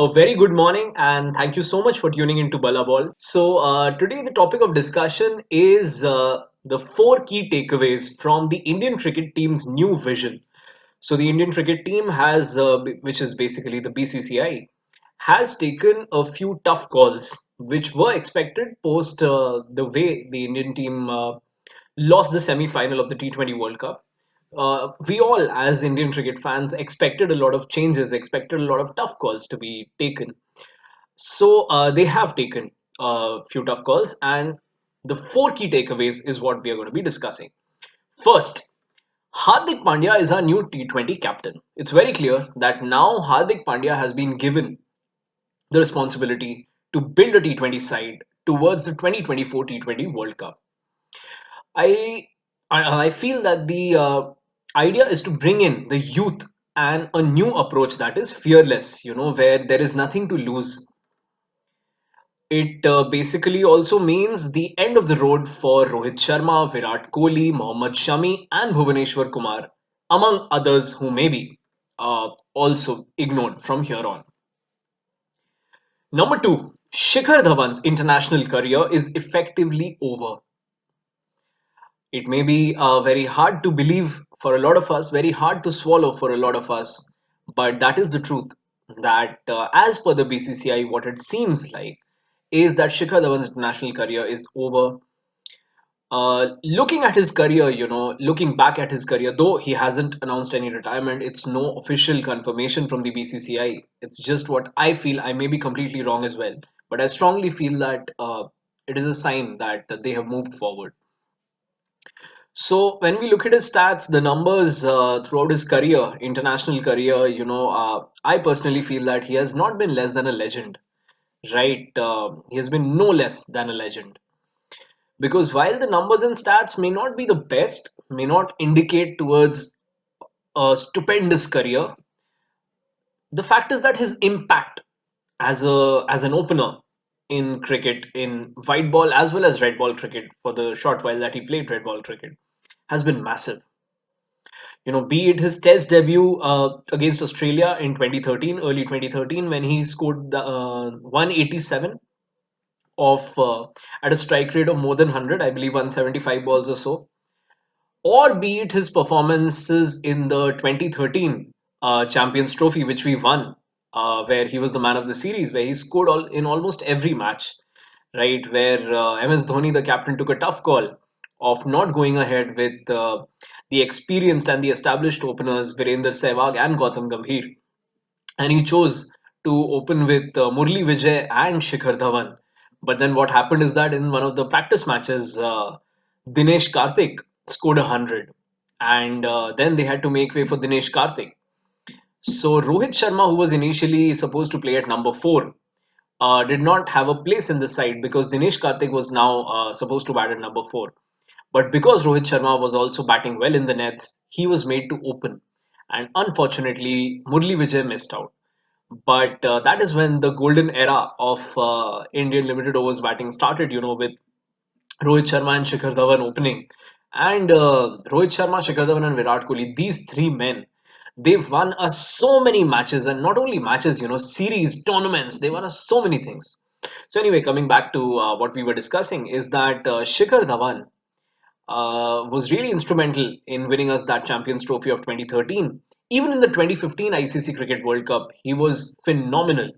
A very good morning, and thank you so much for tuning into Ballaball. Today the topic of discussion is the four key takeaways from the Indian cricket team's new vision. So, the Indian cricket team has, which is basically the BCCI, has taken a few tough calls, which were expected post the way the Indian team lost the semi final of the T20 World Cup. We all, as Indian cricket fans, expected a lot of changes, expected a lot of tough calls to be taken. They have taken a few tough calls, and the four key takeaways is what we are going to be discussing. First, Hardik Pandya is our new T20 captain. It's very clear that now Hardik Pandya has been given the responsibility to build a T20 side towards the 2024 T20 World Cup. I I feel that the idea is to bring in the youth and a new approach that is fearless, where there is nothing to lose. It basically also means the end of the road for Rohit Sharma, Virat Kohli, Mohammad Shami, and Bhuvaneshwar Kumar, among others who may be also ignored from here on. Number two, Shikhar Dhawan's international career is effectively over. It may be very hard to believe for a lot of us, very hard to swallow for a lot of us, but that is the truth. That, as per the BCCI, what it seems like is that Shikhar Dhawan's international career is over. Looking at his career, looking back at his career, though he hasn't announced any retirement, it's no official confirmation from the BCCI. It's just what I feel. I may be completely wrong as well, but I strongly feel that it is a sign that they have moved forward. So when we look at his stats, the numbers throughout his career, international career, I personally feel that he has not been less than a legend, right? He has been no less than a legend. Because while the numbers and stats may not be the best, may not indicate towards a stupendous career, the fact is that his impact as an opener in cricket, in white ball as well as red ball cricket, for the short while that he played red ball cricket, has been massive. Be it his test debut against Australia in 2013, early 2013, when he scored the 187 of at a strike rate of more than 100, I believe 175 balls or so, or be it his performances in the 2013 Champions Trophy, which we won, where he was the man of the series, where he scored in almost every match, right? Where MS Dhoni, the captain, took a tough call of not going ahead with the experienced and the established openers Virender Sehwag and Gautam Gambhir, and he chose to open with Murli Vijay and Shikhar Dhawan. But then what happened is that in one of the practice matches, Dinesh Karthik scored 100, and then they had to make way for Dinesh Karthik. So Rohit Sharma, who was initially supposed to play at number four, did not have a place in the side because Dinesh Karthik was now supposed to bat at number four. But because Rohit Sharma was also batting well in the nets, he was made to open. And unfortunately, Murli Vijay missed out. But that is when the golden era of Indian limited overs batting started, with Rohit Sharma and Shikhar Dhawan opening. And Rohit Sharma, Shikhar Dhawan, and Virat Kohli, these three men, they've won us so many matches, and not only matches, series, tournaments, they won us so many things. So, anyway, coming back to what we were discussing, is that Shikhar Dhawan was really instrumental in winning us that Champions Trophy of 2013. Even in the 2015 ICC Cricket World Cup, he was phenomenal.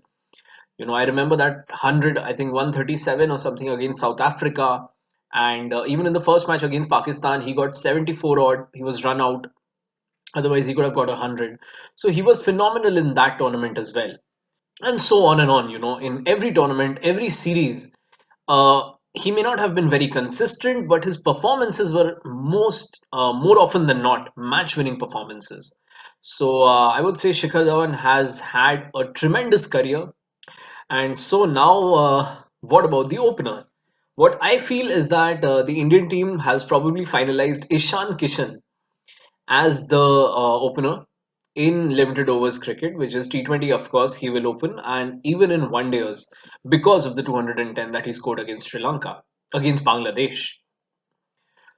I remember that 100, I think 137 or something against South Africa. And even in the first match against Pakistan, he got 74 odd. He was run out. Otherwise, he could have got 100. So he was phenomenal in that tournament as well. And so on and on, in every tournament, every series, he may not have been very consistent, but his performances were more often than not, match-winning performances. So I would say Shikhar Dhawan has had a tremendous career. And so now, what about the opener? What I feel is that the Indian team has probably finalized Ishan Kishan as the opener in limited overs cricket, which is T20, of course, he will open, and even in one days because of the 210 that he scored against Sri Lanka, against Bangladesh.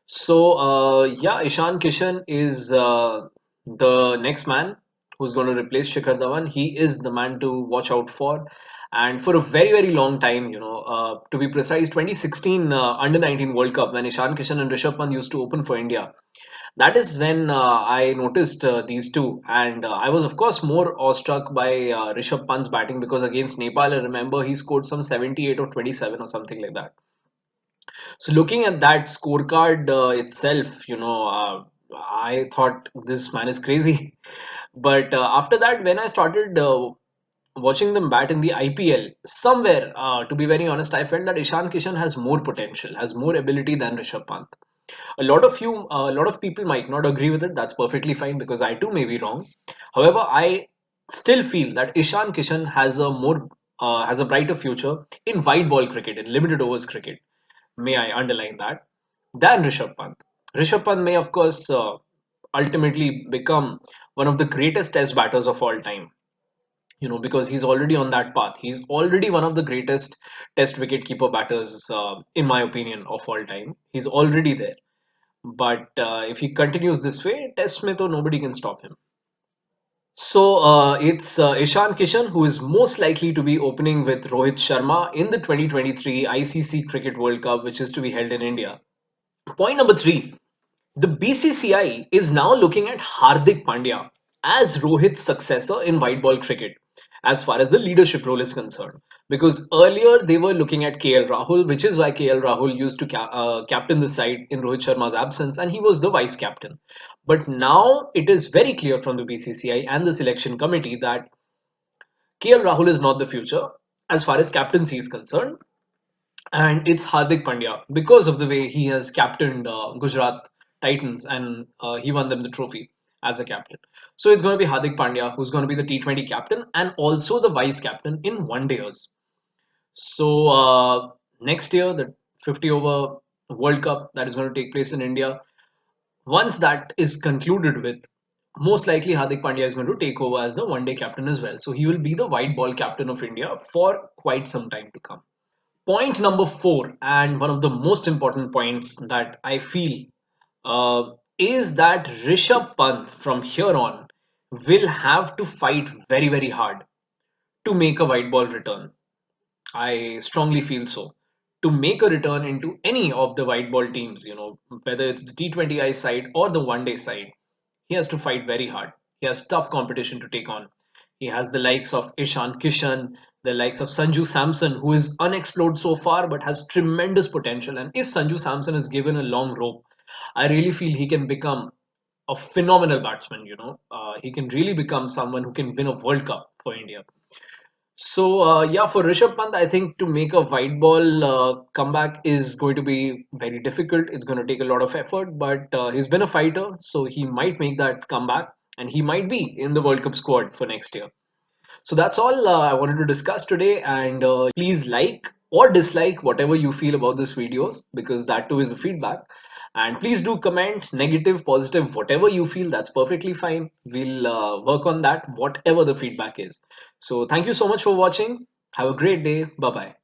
So, yeah, Ishan Kishan is the next man who's going to replace Shikhar Dhawan. He is the man to watch out for. And for a very, very long time, to be precise, 2016 Under 19 World Cup, when Ishan Kishan and Rishabh Pant used to open for India, that is when I noticed these two. And I was, of course, more awestruck by Rishabh Pant's batting because against Nepal, I remember he scored some 78 or 27 or something like that. So looking at that scorecard itself, I thought this man is crazy. But after that, when I started watching them bat in the IPL, somewhere, to be very honest, I felt that Ishan Kishan has more potential, has more ability than Rishabh Pant. A lot of people might not agree with it. That's perfectly fine because I too may be wrong. However, I still feel that Ishan Kishan has a brighter future in white ball cricket, in limited overs cricket. May I underline that? Than Rishabh Pant. Rishabh Pant may, of course, ultimately become one of the greatest test batters of all time, because he's already on that path. He's already one of the greatest test wicket keeper batters, in my opinion, of all time. He's already there. But if he continues this way, test mein to nobody can stop him. So it's Ishan Kishan who is most likely to be opening with Rohit Sharma in the 2023 ICC Cricket World Cup, which is to be held in India. Point number three. The BCCI is now looking at Hardik Pandya as Rohit's successor in white ball cricket as far as the leadership role is concerned. Because earlier they were looking at KL Rahul, which is why KL Rahul used to captain the side in Rohit Sharma's absence, and he was the vice captain. But now it is very clear from the BCCI and the selection committee that KL Rahul is not the future as far as captaincy is concerned, and it's Hardik Pandya because of the way he has captained Gujarat Titans, and he won them the trophy as a captain. So it's going to be Hardik Pandya who's going to be the T20 captain and also the vice captain in one dayers. So next year, the 50 over World Cup that is going to take place in India, once that is concluded with, most likely Hardik Pandya is going to take over as the one day captain as well. So he will be the white ball captain of India for quite some time to come. Point number four, and one of the most important points that I feel, is that Rishabh Pant from here on will have to fight very, very hard to make a white ball return. I strongly feel so. To make a return into any of the white ball teams, whether it's the T20I side or the one day side, he has to fight very hard. He has tough competition to take on. He has the likes of Ishan Kishan, the likes of Sanju Samson, who is unexplored so far but has tremendous potential. And if Sanju Samson is given a long rope, I really feel he can become a phenomenal batsman. He can really become someone who can win a World Cup for India. So yeah, for Rishabh Pant, I think to make a white ball comeback is going to be very difficult. It's going to take a lot of effort, but he's been a fighter, so he might make that comeback, and he might be in the World Cup squad for next year. So that's all I wanted to discuss today, and please like or dislike whatever you feel about this videos because that too is a feedback. And please do comment negative, positive, whatever you feel. That's perfectly fine. We'll work on that, whatever the feedback is. So thank you so much for watching. Have a great day. Bye bye.